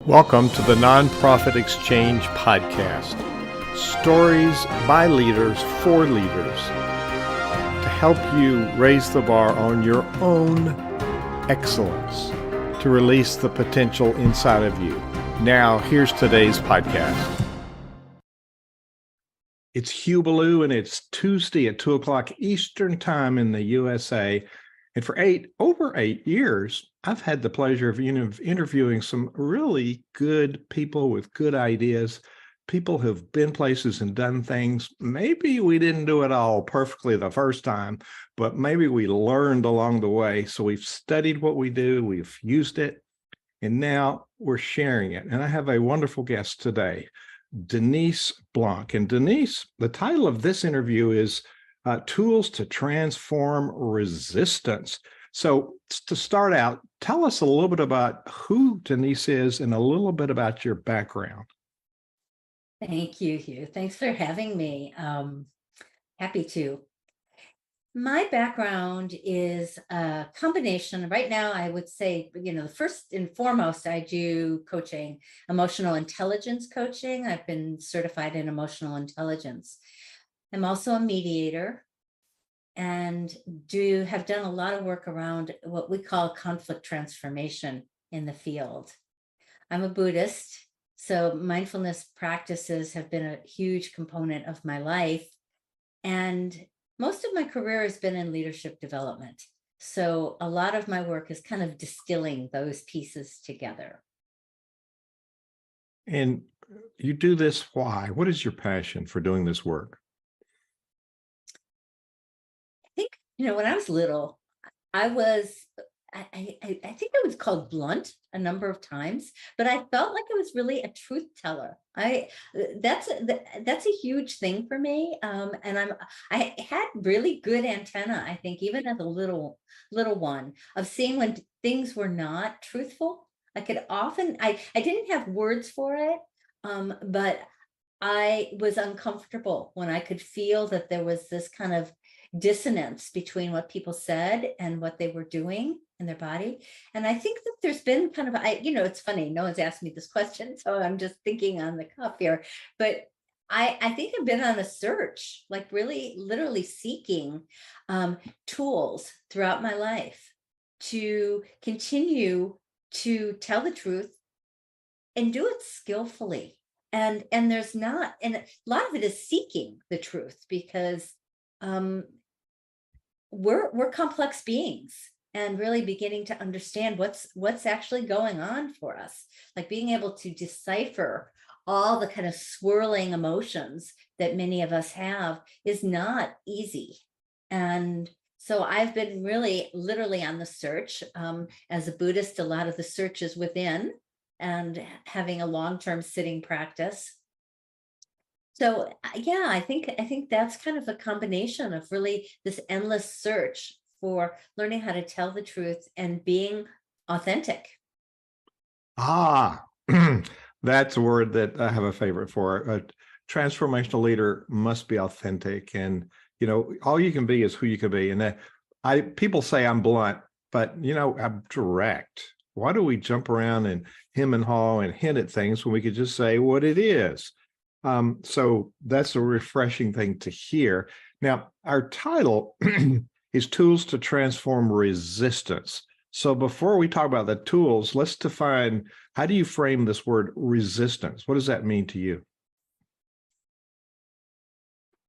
Welcome to the Nonprofit Exchange Podcast. Stories by leaders for leaders to help you raise the bar on your own excellence, to release the potential inside of you. Now, here's today's podcast. It's Hubaloo, and it's Tuesday at 2 o'clock Eastern Time in the USA. And for over 8 years, I've had the pleasure of interviewing some really good people with good ideas, people who've been places and done things. Maybe we didn't do it all perfectly the first time, but maybe we learned along the way. So we've studied what we do, we've used it, and now we're sharing it. And I have a wonderful guest today, Denise Blanc. And Denise, the title of this interview is Tools to Transform Resistance. So to start out, tell us a little bit about who Denise is and a little bit about your background. Thank you, Hugh. Thanks for having me. Happy to. My background is a combination. Right now, I would say, first and foremost, I do coaching, emotional intelligence coaching. I've been certified in emotional intelligence. I'm also a mediator and have done a lot of work around what we call conflict transformation in the field. I'm a Buddhist, so mindfulness practices have been a huge component of my life. And most of my career has been in leadership development. So a lot of my work is kind of distilling those pieces together. And you do this why? What is your passion for doing this work? When I was little, I think I was called blunt a number of times, but I felt like I was really a truth teller. That's a huge thing for me. And I had really good antenna, I think, even as a little one, of seeing when things were not truthful. I didn't have words for it, but I was uncomfortable when I could feel that there was this kind of dissonance between what people said and what they were doing in their body. And I think that there's been kind of, it's funny, no one's asked me this question, so I'm just thinking on the cuff here, but I think I've been on a search, like really literally seeking tools throughout my life to continue to tell the truth and do it skillfully. And there's not, and a lot of it is seeking the truth, because we're complex beings, and really beginning to understand what's actually going on for us, like being able to decipher all the kind of swirling emotions that many of us have is not easy. And so I've been really literally on the search. As a Buddhist, a lot of the search is within, and having a long-term sitting practice. So yeah, I think that's kind of a combination of really this endless search for learning how to tell the truth and being authentic. That's a word that I have a favorite for. A transformational leader must be authentic, and all you can be is who you can be. And people say I'm blunt, but I'm direct. Why do we jump around and hem and haw and hint at things when we could just say what it is? So that's a refreshing thing to hear. Now, our title is Tools to Transform Resistance. So before we talk about the tools, let's define, how do you frame this word resistance? What does that mean to you?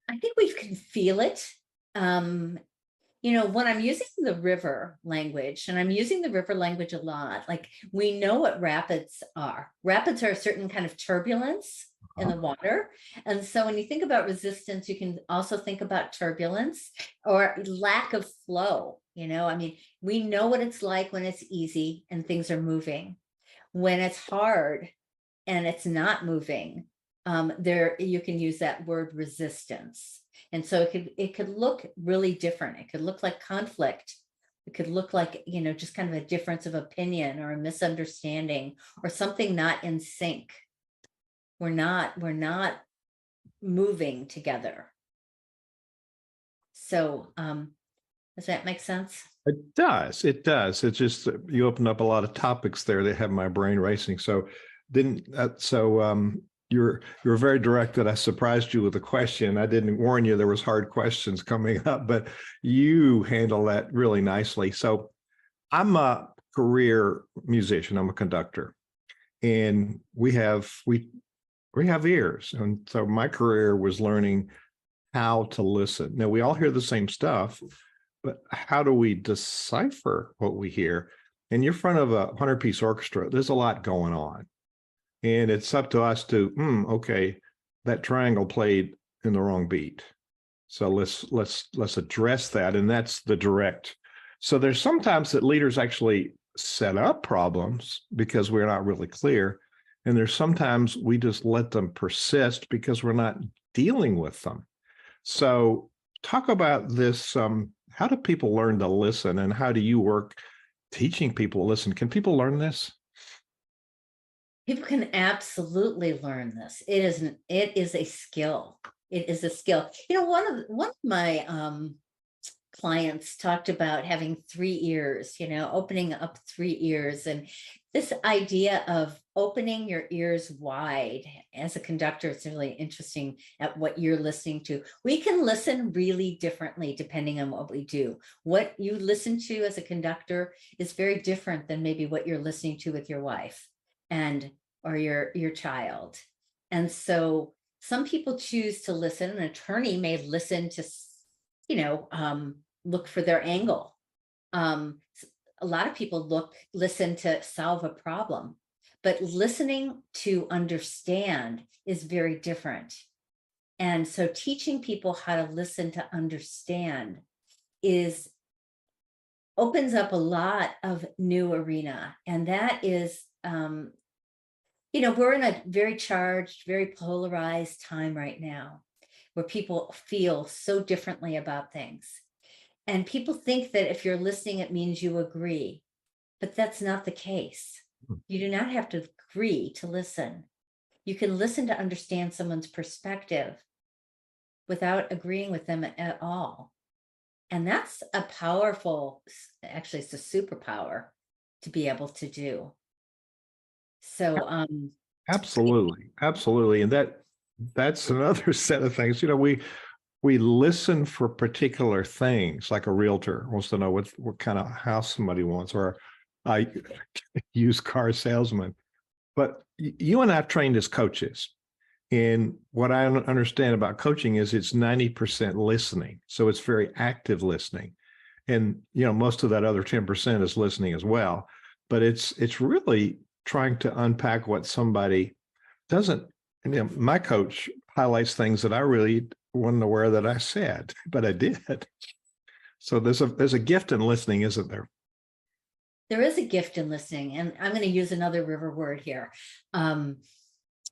I think we can feel it. When I'm using the river language, and I'm using the river language a lot, like we know what rapids are. Rapids are a certain kind of turbulence in the water. And so when you think about resistance, you can also think about turbulence or lack of flow. We know what it's like when it's easy and things are moving. When it's hard and it's not moving, you can use that word resistance. And so it could look really different. It could look like conflict. It could look like, just kind of a difference of opinion or a misunderstanding or something not in sync. We're not moving together. So does that make sense? It does. It does. It's just, you opened up a lot of topics there that have my brain racing. So didn't you're very direct that I surprised you with a question. I didn't warn you there was hard questions coming up, but you handle that really nicely. So I'm a career musician. I'm a conductor, and we have ears. And so my career was learning how to listen. Now we all hear the same stuff, but how do we decipher what we hear? And you're in front of a 100-piece orchestra. There's a lot going on. And it's up to us to, okay, that triangle played in the wrong beat. So let's address that. And that's the direct. So there's sometimes that leaders actually set up problems because we're not really clear. And there's sometimes we just let them persist because we're not dealing with them. So talk about this. How do people learn to listen, and how do you work teaching people to listen? Can people learn this? People can absolutely learn this. It is a skill. It is a skill. One of my clients talked about having 3 ears, opening up 3 ears, and this idea of opening your ears wide. As a conductor, it's really interesting at what you're listening to. We can listen really differently depending on what we do. What you listen to as a conductor is very different than maybe what you're listening to with your wife or your child. And so some people choose to listen. An attorney may listen to, look for their angle. A lot of people listen to solve a problem, but listening to understand is very different. And so teaching people how to listen to understand opens up a lot of new arena. And that is, we're in a very charged, very polarized time right now where people feel so differently about things. And people think that if you're listening, it means you agree, but that's not the case. You do not have to agree to listen. You can listen to understand someone's perspective without agreeing with them at all. And that's a powerful, actually, it's a superpower to be able to do. So, Absolutely. And that's another set of things. We listen for particular things, like a realtor wants to know what kind of house somebody wants, or a used car salesman. But you and I trained as coaches. And what I understand about coaching is it's 90% listening. So it's very active listening. And, most of that other 10% is listening as well. But it's really trying to unpack what somebody doesn't. My coach highlights things that I really wasn't aware that I said, but I did. So there's a gift in listening, isn't there? There is a gift in listening, and I'm going to use another river word here,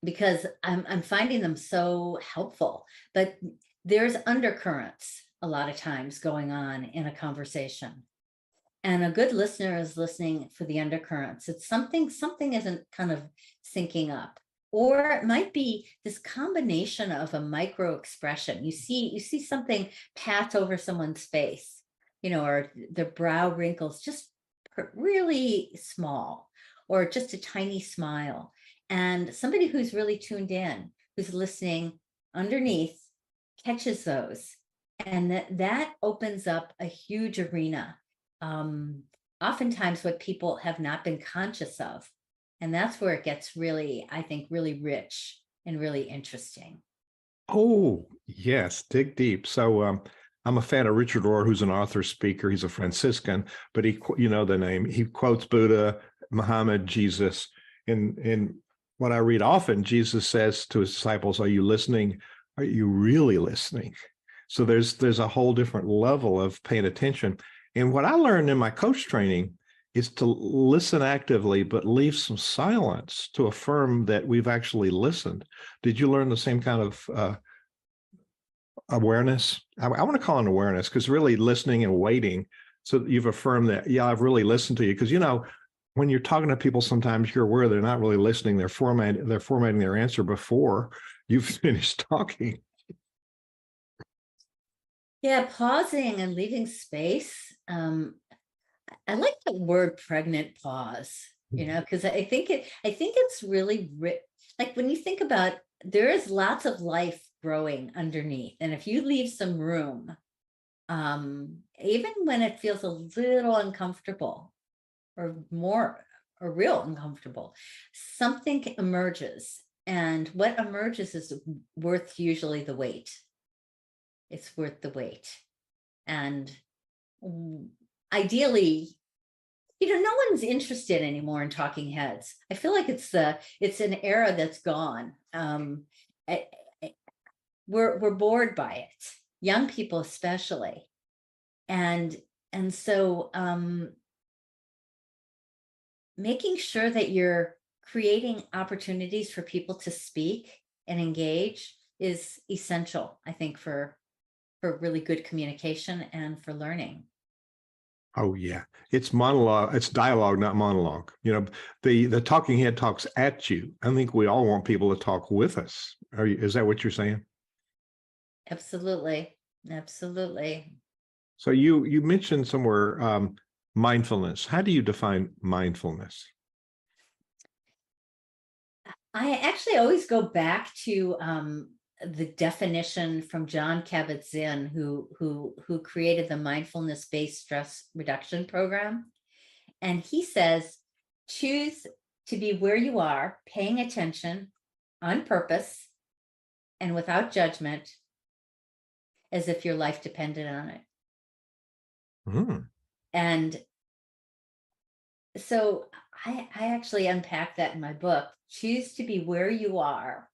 because I'm finding them so helpful. But there's undercurrents a lot of times going on in a conversation, and a good listener is listening for the undercurrents. It's something isn't kind of syncing up. Or it might be this combination of a micro expression. You see something pass over someone's face, or the brow wrinkles just really small, or just a tiny smile. And somebody who's really tuned in, who's listening underneath, catches those. And that opens up a huge arena. Oftentimes what people have not been conscious of. And that's where it gets really, I think, really rich and really interesting. Oh, yes, dig deep. So I'm a fan of Richard Rohr, who's an author, speaker. He's a Franciscan, but you know the name. He quotes Buddha, Muhammad, Jesus. And what I read often, Jesus says to his disciples, "Are you listening? Are you really listening?" So there's a whole different level of paying attention. And what I learned in my coach training is to listen actively, but leave some silence to affirm that we've actually listened. Did you learn the same kind of awareness? I want to call it awareness, because really listening and waiting, so that you've affirmed that, yeah, I've really listened to you. Because, when you're talking to people, sometimes you're aware they're not really listening. They're formatting their answer before you've finished talking. Yeah, pausing and leaving space. I like the word pregnant pause. because I think it's really like when you think about, there is lots of life growing underneath, and if you leave some room, even when it feels a little uncomfortable or real uncomfortable, something emerges, and what emerges is worth usually the wait. It's worth the wait. And ideally, no one's interested anymore in talking heads. I feel like it's an era that's gone. We're bored by it, young people especially, and so making sure that you're creating opportunities for people to speak and engage is essential, I think, for really good communication and for learning. Oh yeah, it's monologue. It's dialogue, not monologue. The talking head talks at you. I think we all want people to talk with us. Is that what you're saying? Absolutely, absolutely. So you mentioned somewhere mindfulness. How do you define mindfulness? I actually always go back to the definition from John Kabat-Zinn, who created the mindfulness-based stress reduction program. And he says, choose to be where you are, paying attention on purpose and without judgment, as if your life depended on it. Mm. And so I actually unpack that in my book. Choose to be where you are,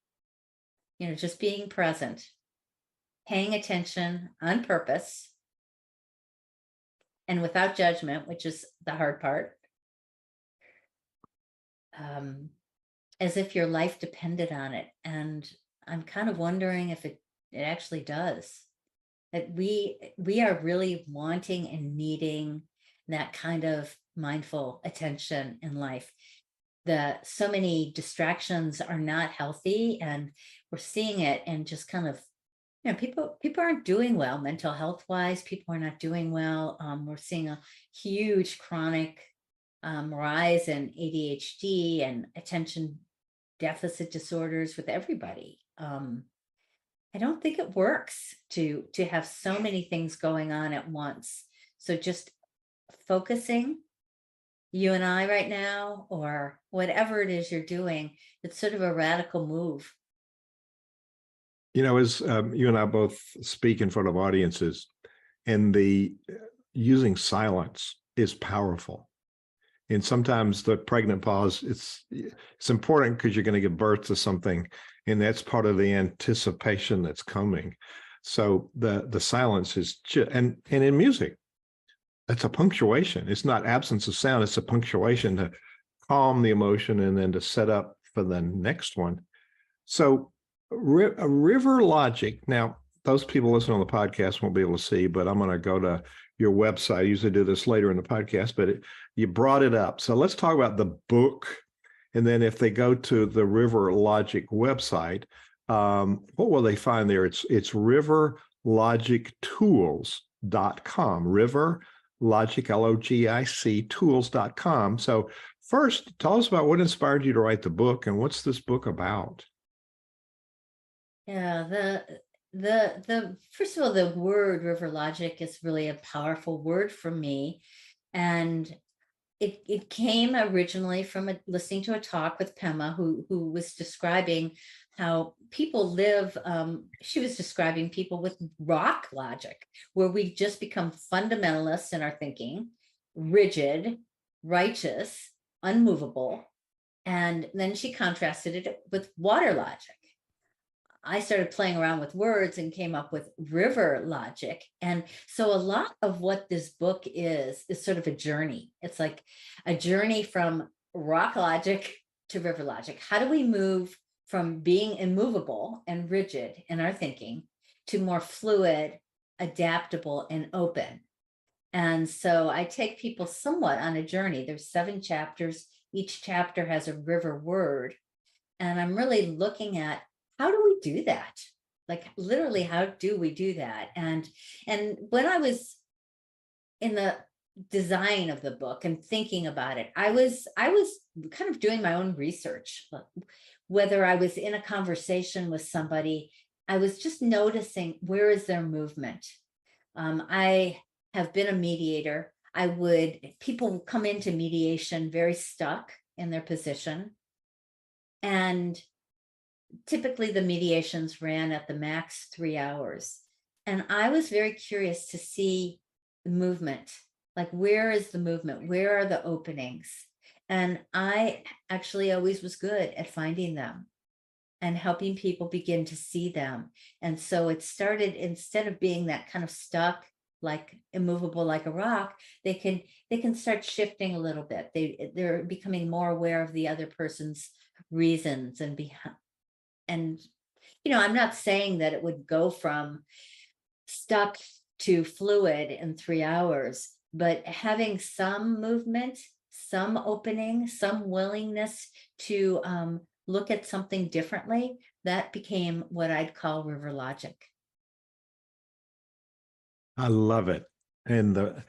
just being present, paying attention on purpose and without judgment, which is the hard part, as if your life depended on it. And I'm kind of wondering if it actually does. That we are really wanting and needing that kind of mindful attention in life. So many distractions are not healthy, and we're seeing it, and just kind of, people aren't doing well mental health wise. People are not doing well. We're seeing a huge chronic rise in ADHD and attention deficit disorders with everybody. I don't think it works to have so many things going on at once. So just focusing, you and I right now, or whatever it is you're doing, it's sort of a radical move. As you and I both speak in front of audiences, and the using silence is powerful. And sometimes the pregnant pause, it's important because you're going to give birth to something, and that's part of the anticipation that's coming. So the silence is and in music, that's a punctuation. It's not absence of sound. It's a punctuation to calm the emotion and then to set up for the next one. So RiverLogic. Now, those people listening on the podcast won't be able to see, but I'm going to go to your website. I usually do this later in the podcast, but you brought it up. So let's talk about the book. And then if they go to the RiverLogic website, what will they find there? It's RiverLogicTools.com. RiverLogic, LOGIC, tools.com. So first, tell us about what inspired you to write the book, and what's this book about? Yeah, the first of all, the word RiverLogic is really a powerful word for me. And it came originally from listening to a talk with Pema, who was describing how people live. She was describing people with rock logic, where we just become fundamentalists in our thinking, rigid, righteous, unmovable. And then she contrasted it with water logic. I started playing around with words and came up with RiverLogic. And so a lot of what this book is sort of a journey. It's like a journey from rock logic to RiverLogic. How do we move from being immovable and rigid in our thinking to more fluid, adaptable, and open? And so I take people somewhat on a journey. There's 7 chapters. Each chapter has a river word. And I'm really looking at, how do we do that? Like, literally, how do we do that? And when I was in the design of the book and thinking about it, I was kind of doing my own research. Whether I was in a conversation with somebody, I was just noticing, where is their movement? I have been a mediator. People would come into mediation very stuck in their position. And typically the mediations ran at the max 3 hours. And I was very curious to see the movement. Like, where is the movement? Where are the openings? And I actually always was good at finding them and helping people begin to see them. And so it started, instead of being that kind of stuck, like immovable like a rock, they can start shifting a little bit. They're becoming more aware of the other person's reasons and I'm not saying that it would go from stuck to fluid in 3 hours, but having some movement, some opening, some willingness to look at something differently, that became what I'd call RiverLogic. I love it. And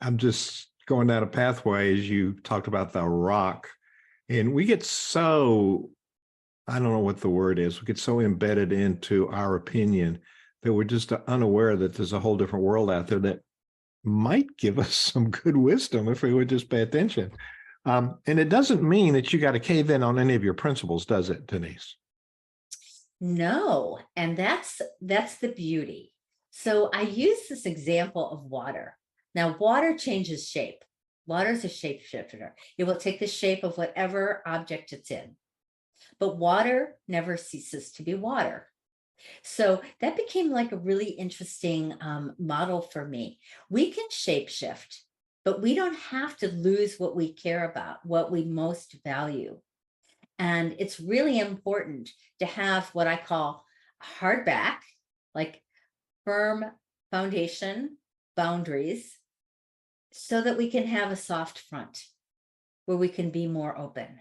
I'm just going down a pathway as you talked about the rock. And we get so, I don't know what the word is, we get so embedded into our opinion that we're just unaware that there's a whole different world out there that might give us some good wisdom if we would just pay attention. And it doesn't mean that you got to cave in on any of your principles, does it, Denise? No, and that's the beauty. So I use this example of water. Now, water changes shape. Water is a shapeshifter. It will take the shape of whatever object it's in. But water never ceases to be water. So that became like a really interesting model for me. We can shapeshift, but we don't have to lose what we care about, what we most value. And it's really important to have what I call hard back, like firm foundation, boundaries, so that we can have a soft front where we can be more open.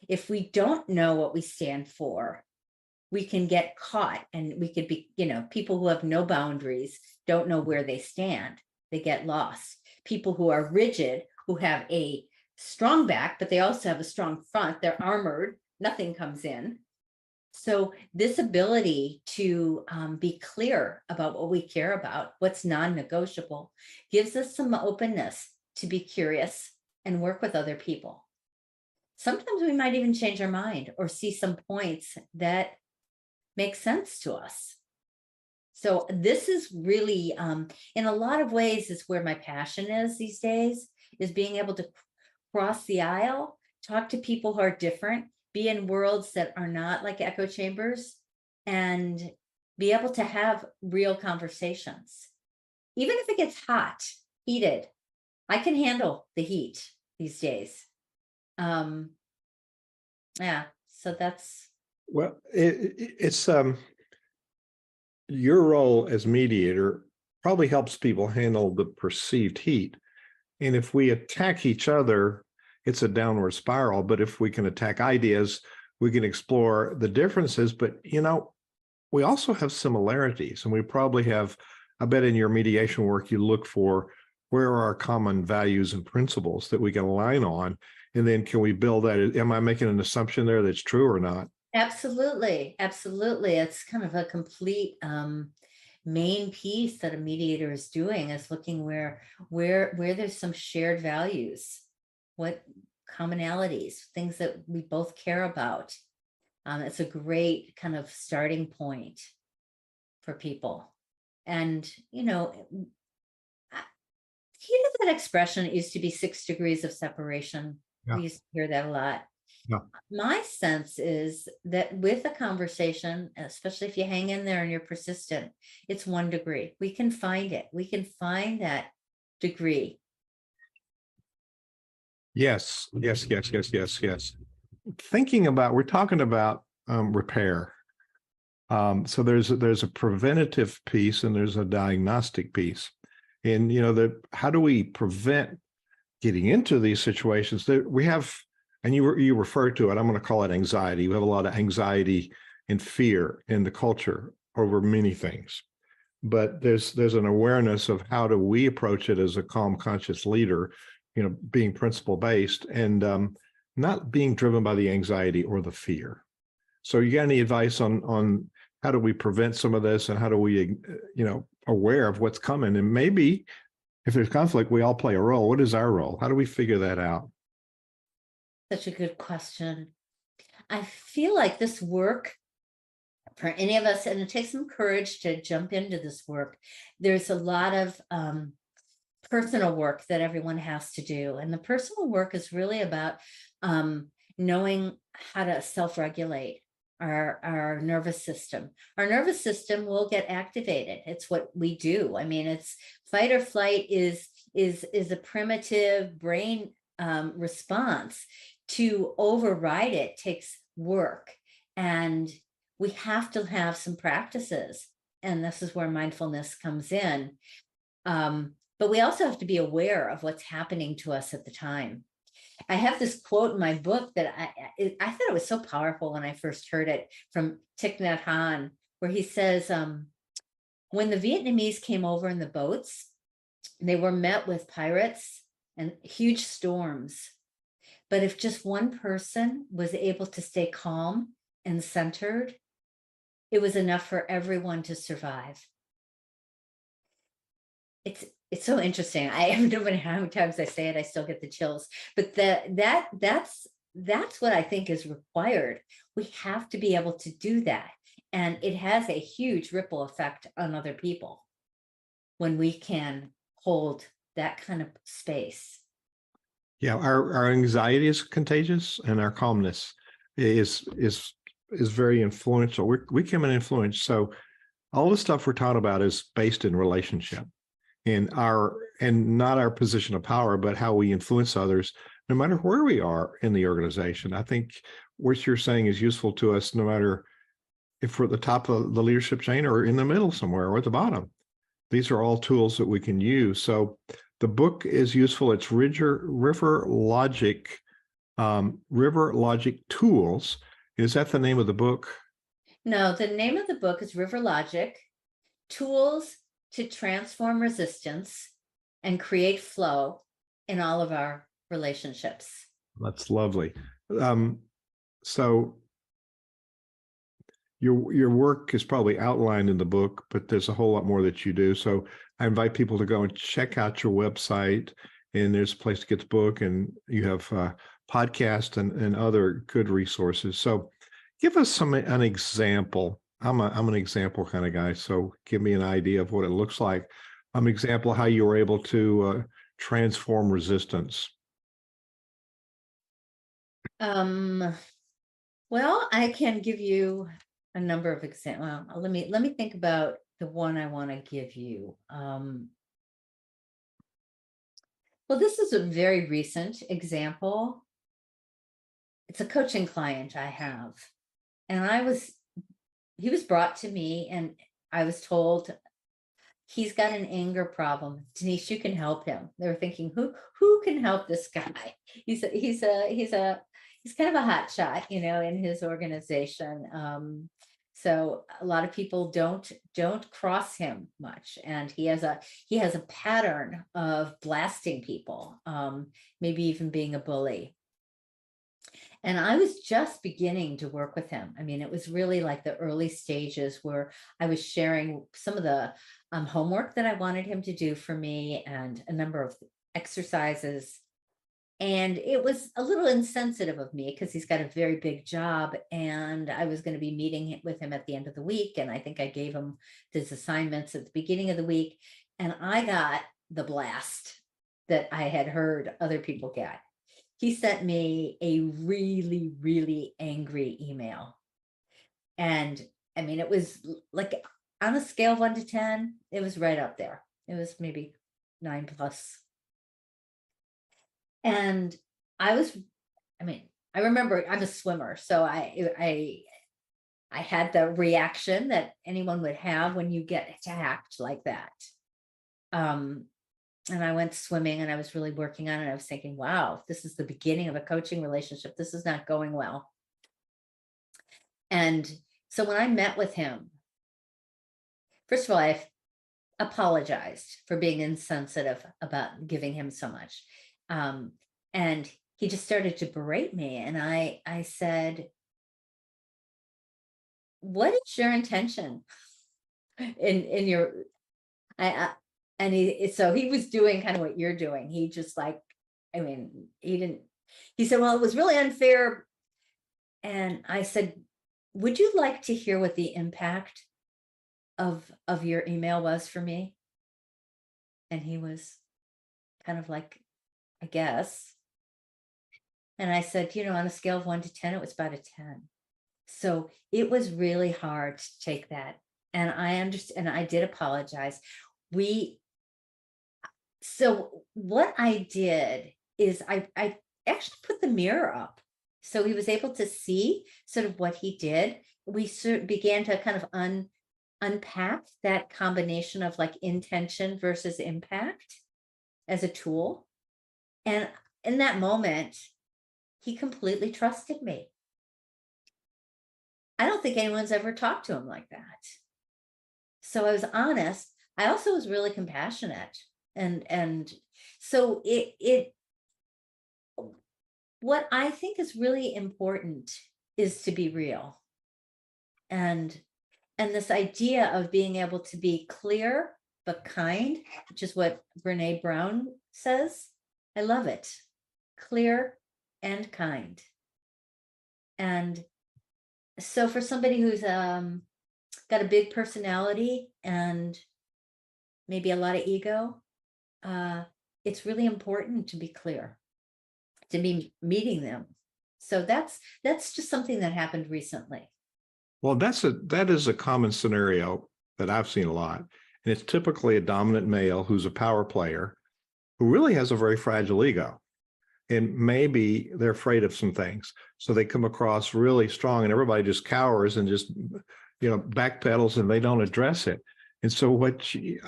If we don't know what we stand for, we can get caught, and we could be, people who have no boundaries don't know where they stand. They get lost. People who are rigid, who have a strong back, but they also have a strong front, they're armored, nothing comes in. So this ability to be clear about what we care about, what's non-negotiable, gives us some openness to be curious and work with other people. Sometimes we might even change our mind or see some points that make sense to us. So this is really, in a lot of ways, is where my passion is these days, is being able to cross the aisle, talk to people who are different, be in worlds that are not like echo chambers, and be able to have real conversations. Even if it gets hot, heated, I can handle the heat these days. Yeah, so that's. Well, it's your role as mediator probably helps people handle the perceived heat. And if we attack each other, it's a downward spiral. But if we can attack ideas, we can explore the differences. But, we also have similarities, and we probably have, I bet in your mediation work, you look for where are our common values and principles that we can align on. And then can we build that? Am I making an assumption there that's true or not? Absolutely. Absolutely. It's kind of a complete main piece that a mediator is doing, is looking where there's some shared values, what commonalities, things that we both care about. It's a great kind of starting point for people. And, that expression, it used to be 6 degrees of separation. Yeah. We used to hear that a lot. Yeah. My sense is that with a conversation, especially if you hang in there and you're persistent, it's 1 degree. We can find it. We can find that degree. Yes. Thinking about, we're talking about repair. So there's a preventative piece and there's a diagnostic piece. And, how do we prevent getting into these situations that we have? And you refer to it, I'm going to call it anxiety. We have a lot of anxiety and fear in the culture over many things. but there's an awareness of how do we approach it as a calm, conscious leader, being principle based and not being driven by the anxiety or the fear. So you got any advice on how do we prevent some of this and how do we, aware of what's coming? And maybe if there's conflict, we all play a role. What is our role? How do we figure that out? Such a good question. I feel like this work for any of us, and it takes some courage to jump into this work. There's a lot of personal work that everyone has to do. And the personal work is really about knowing how to self-regulate our nervous system. Our nervous system will get activated. It's what we do. I mean, it's fight or flight is a primitive brain response. To override it takes work. And we have to have some practices. And this is where mindfulness comes in. But we also have to be aware of what's happening to us at the time. I have this quote in my book that I thought it was so powerful when I first heard it from Thich Nhat Hanh, where he says, when the Vietnamese came over in the boats, they were met with pirates and huge storms. But if just one person was able to stay calm and centered, it was enough for everyone to survive. It's so interesting. I don't know how many times I say it, I still get the chills. But that's what I think is required. We have to be able to do that. And it has a huge ripple effect on other people when we can hold that kind of space. Yeah, our anxiety is contagious, and our calmness is very influential. We can influence. So all the stuff we're taught about is based in relationship, and not our position of power, but how we influence others, no matter where we are in the organization. I think what you're saying is useful to us, no matter if we're at the top of the leadership chain or in the middle somewhere or at the bottom. These are all tools that we can use. So the book is useful. It's RiverLogic, RiverLogic Tools. Is that the name of the book? No, the name of the book is RiverLogic, Tools to Transform Resistance and Create Flow in All of Our Relationships. That's lovely. So your work is probably outlined in the book, but there's a whole lot more that you do. So I invite people to go and check out your website, and there's a place to get the book, and you have podcasts and other good resources. So give us an example. I'm an example kind of guy, so give me an idea of what it looks like. Example how you were able to transform resistance. Well, I can give you a number of examples. Well, let me think about the one I want to give you. Well, this is a very recent example. It's a coaching client I have, and he was brought to me, and I was told he's got an anger problem. Denise, you can help him. They were thinking, who can help this guy? He's kind of a hot shot, in his organization. So a lot of people don't cross him much, and he has a pattern of blasting people, maybe even being a bully. And I was just beginning to work with him. I mean, it was really like the early stages where I was sharing some of the homework that I wanted him to do for me and a number of exercises. And it was a little insensitive of me because he's got a very big job, and I was going to be meeting with him at the end of the week. And I think I gave him his assignments at the beginning of the week, and I got the blast that I had heard other people get. He sent me a really, really angry email. And I mean, it was like on a scale of 1 to 10, it was right up there. It was maybe 9+. And I remember I'm a swimmer, so I had the reaction that anyone would have when you get attacked like that. And I went swimming, and I was really working on it. I was thinking, wow, this is the beginning of a coaching relationship. This is not going well. And so when I met with him, first of all, apologized for being insensitive about giving him so much. And he just started to berate me. And I said, what is your intention in your, and so he was doing kind of what you're doing. He just like, I mean, he said, well, it was really unfair. And I said, would you like to hear what the impact of your email was for me? And he was kind of like, I guess. And I said, on a scale of 1 to 10, it was about a 10. So it was really hard to take that. And I understand, and I did apologize. So what I did is I actually put the mirror up. So he was able to see sort of what he did. We began to kind of unpack that combination of like intention versus impact as a tool. And in that moment, he completely trusted me. I don't think anyone's ever talked to him like that. So I was honest. I also was really compassionate. And so what I think is really important is to be real. And this idea of being able to be clear but kind, which is what Brene Brown says. I love it. Clear and kind. And so for somebody who's got a big personality and maybe a lot of ego, it's really important to be clear, to be meeting them. So that's just something that happened recently. Well, that is a common scenario that I've seen a lot. And it's typically a dominant male who's a power player who really has a very fragile ego. And maybe they're afraid of some things. So they come across really strong and everybody just cowers and just, backpedals and they don't address it. And so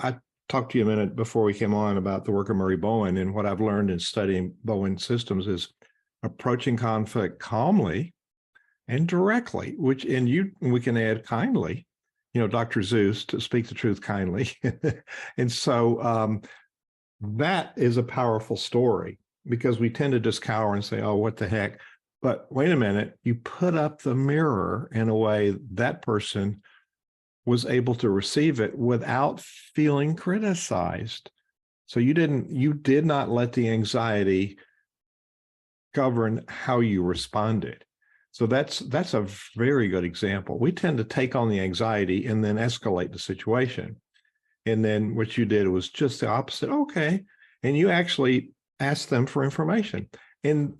I talked to you a minute before we came on about the work of Murray Bowen, and what I've learned in studying Bowen systems is approaching conflict calmly and directly, we can add kindly, Dr. Zeus, to speak the truth kindly. And so that is a powerful story, because we tend to just cower and say, oh, what the heck? But wait a minute, you put up the mirror in a way that person was able to receive it without feeling criticized. So you did not let the anxiety govern how you responded. So that's a very good example. We tend to take on the anxiety and then escalate the situation. And then what you did was just the opposite. Okay. And you actually asked them for information. And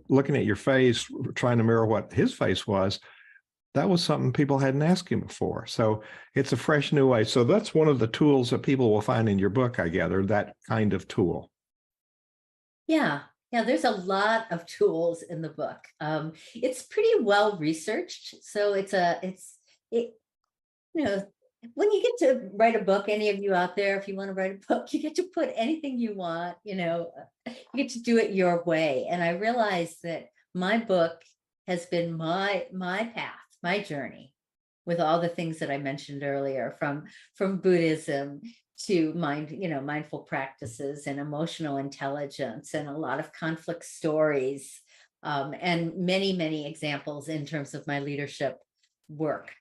looking at your face, trying to mirror what his face was, that was something people hadn't asked him before. So it's a fresh new way. So that's one of the tools that people will find in your book, I gather, that kind of tool. Yeah. Yeah, there's a lot of tools in the book. It's pretty well researched. So when you get to write a book, any of you out there, if you want to write a book, you get to put anything you want, you get to do it your way. And I realized that my book has been my path, my journey, with all the things that I mentioned earlier, from Buddhism to mindful practices and emotional intelligence, and a lot of conflict stories, and many, many examples in terms of my leadership work.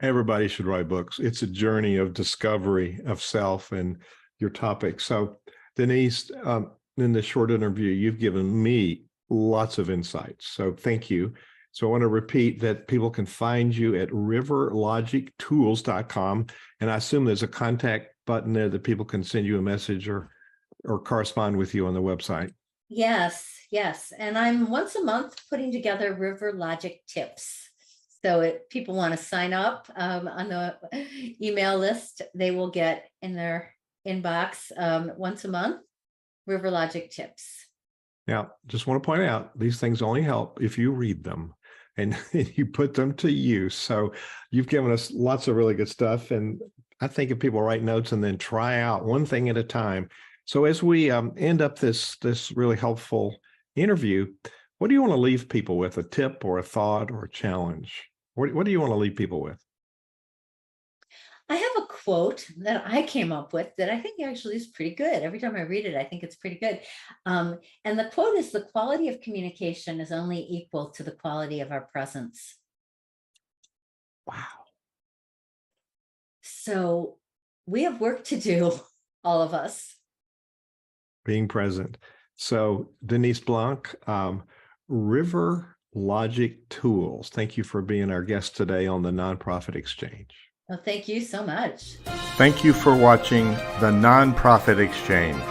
Everybody should write books. It's a journey of discovery of self and your topic. So Denise, in this short interview, you've given me lots of insights. So thank you. So I want to repeat that people can find you at riverlogictools.com. And I assume there's a contact button there that people can send you a message or correspond with you on the website. Yes. And I'm once a month putting together RiverLogic tips. So if people want to sign up on the email list, they will get in their inbox once a month, RiverLogic tips. Now, just want to point out, these things only help if you read them and you put them to use. So you've given us lots of really good stuff. And I think if people write notes and then try out one thing at a time. So as we end up this really helpful interview, what do you want to leave people with? A tip or a thought or a challenge? What do you want to leave people with? I have a quote that I came up with that I think actually is pretty good. Every time I read it, I think it's pretty good. And the quote is, "The quality of communication is only equal to the quality of our presence." Wow. So we have work to do, all of us. Being present. So Denise Blanc, RiverLogic Tools. Thank you for being our guest today on the Nonprofit Exchange. Well, thank you so much. Thank you for watching the Nonprofit Exchange.